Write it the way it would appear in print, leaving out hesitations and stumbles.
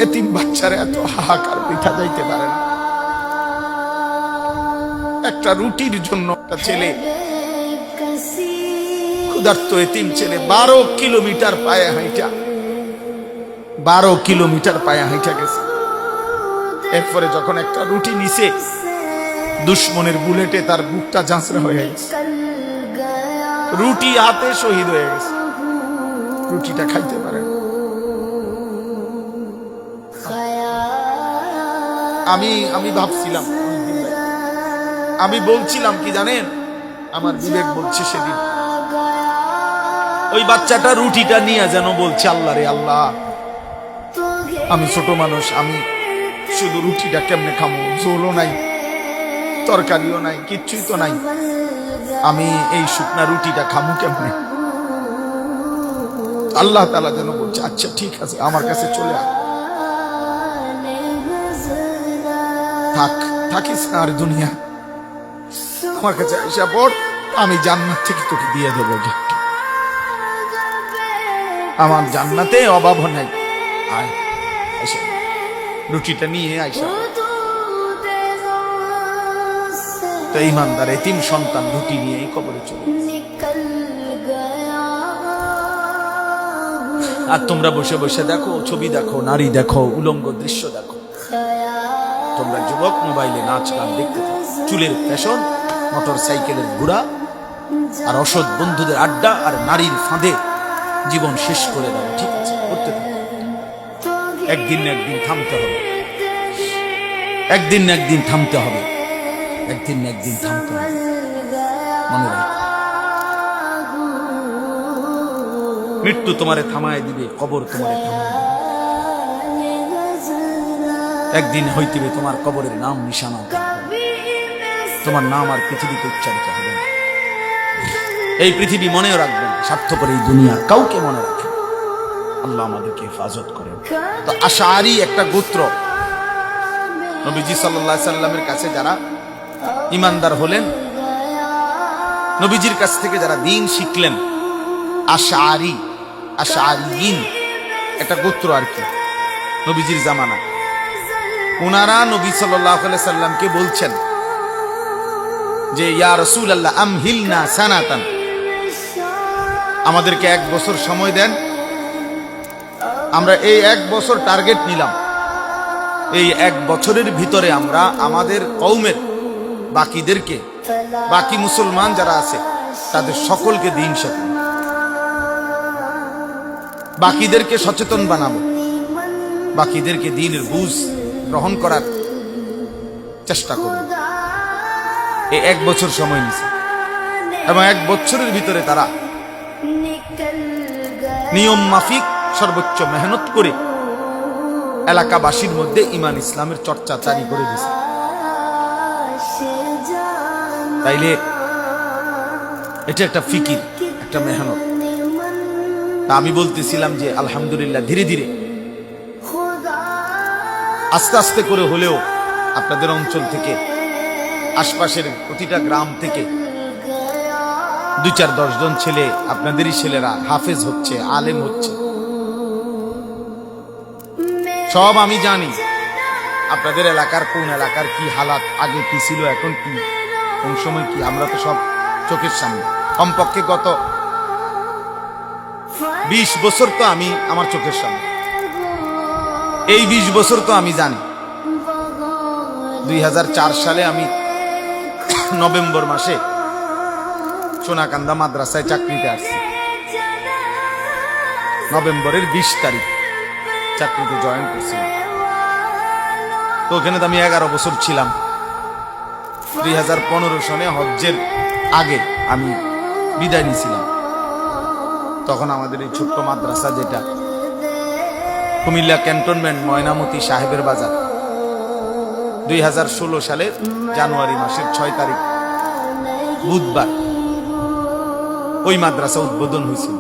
এতিম বাচ্চারা এত হাহাকার পিঠা যাইতে পারে না। একটা রুটির জন্য একটা ছেলে, ক্ষুধার্ত এতিম ছেলে 12 কিলোমিটার পায়ে হাঁটা, 12 কিলোমিটার পায়ে হাঁটা গেছে। এরপরে যখন একটা রুটি নিছে, দুশ্মনের বুলেটে তার বুকটা ঝাঁচড়া হয়ে গেছে, রুটি হাতে শহীদ হয়ে গেছে, রুটিটা খাইতে পারে না। আমি ভাবছিলাম, আমি বলছিলাম কি জানেন, আমার বিবেক বলছে সেদিন ওই বাচ্চাটা রুটিটা নিয়ে যেন বলছে, আল্লাহ রে আল্লাহ, আমি ছোট মানুষ, আমি শুধু রুটিটা কেমনে খামো, ঝোলও নাই, তরকারিও নাই, কিচ্ছুই তো নাই, আমি এই শুকনা রুটিটা খামু কেমনে। আল্লাহ তাআলা যেন বলছে, আচ্ছা ঠিক আছে, আমার কাছে চলে আয়, থাকিস না আর দুনিয়া, আমার কাছে এসে পড়, আমি জান্নাত থেকে তোকে দিয়ে দেবো, আমার জান্নাতে অভাব নাই, আয় আয়সা, রুটিটা নিয়ে আয়সা। তো ইমানদার এতিম সন্তান রুটি নিয়ে কবরে চলে। আর তোমরা বসে বসে দেখো, ছবি দেখো, নারী দেখো, উলঙ্গ দৃশ্য দেখো, তোমরা যুবক মোবাইলে নাচ গান দেখতে থাকো, চুলের ফ্যাশন, মোটর সাইকেলের ঘোড়া, আর অসৎ বন্ধুদের আড্ডা, আর নারীর ফাঁদে জীবন শেষ করে দাও। ঠিক আছে, করতে থাকো, একদিন না একদিন থামতে হবে, একদিন না একদিন থামতে হবে, একদিন না একদিন থামতে হবে, মনে রাখো। মৃত্যু তোমারে থামায় দিবে, কবর তোমারে থামায় দিবে, একদিন হইতিবে তোমার কবরের নাম নিশানা, তোমার নাম আর পৃথিবীতে উচ্চারিত হবে না। এই পৃথিবী মনেও রাখবেন, স্বার্থপর এই দুনিয়া কাউকে মনে রাখেন। আল্লাহ আমাদেরকে হেফাজত করেন। তো আশআরী একটা গোত্র, নবীজি সাল্লাল্লাহু আলাইহি সাল্লামের কাছে যারা ইমানদার হলেন, নবীজির কাছ থেকে যারা দ্বীন শিখলেন, আশআরী, আশআরীয়িন একটা গোত্র আর কি, নবীজির জামানা। ওনারা নবী সাল্লাল্লাহু আলাইহি সাল্লামকে বলছেন যে, ইয়া রাসূলুল্লাহ আমহিলনা সানাতান, আমাদেরকে 1 বছর সময় দেন, আমরা এই 1 বছর টার্গেট নিলাম, এই 1 বছরের ভিতরে আমরা আমাদের কওমের বাকিদেরকে, বাকি মুসলমান যারা আছে তাদের সকলকে দ্বীন শেখাবো, বাকিদেরকে সচেতন বানাবো, বাকিদেরকে দ্বীনের বুঝ গ্রহণ করার চেষ্টা করব। এই 1 বছর সময় নিছে, এবং 1 বছরের ভিতরে তারা নিয়ম মাফিক সর্বোচ্চ মেহনত করে এলাকাবাসীর মধ্যে ঈমান ইসলামের চর্চা জারি করে দিয়েছে। তাইলে এটা একটা ফিকির, একটা মেহনত। তা আমি বলতেছিলাম যে আলহামদুলিল্লাহ, ধীরে ধীরে আস্তে আস্তে করে হলেও আপনাদের অঞ্চল থেকে, আশপাশের প্রতিটা গ্রাম থেকে 2-4-10 জন ছেলে, আপনাদেরই ছেলেরা হাফেজ হচ্ছে, আলেম হচ্ছে। সব আমি জানি আপনাদের এলাকার কোন এলাকার কি হালাত, আগে কি ছিল, এখন কি, কোন সময় কি, আমরা তো সব চোখের সামনে। কমপক্ষে গত 20 বছর তো আমি আমার চোখের সামনে, এই 20 বছর তো আমি জানি। 2004 সালে আমি নভেম্বর মাসে সোনাকান্দা মাদ্রাসায় চাকরিতে আসছি, নভেম্বরের 20 তারিখ চাকরিতে জয়েন করছিলাম। তো ওখানে তো আমি 11 বছর ছিলাম। 2015 সনে হজ্জের আগে আমি বিদায় নিয়েছিলাম। তখন আমাদের এই ছোট্ট মাদ্রাসা, যেটা কুমিল্লা ক্যান্টনমেন্ট ময়নামতি সাহেবের বাজার, 2016 সালের জানুয়ারি মাসের 6 তারিখ বুধবার ওই মাদ্রাসা উদ্বোধন হয়েছিল।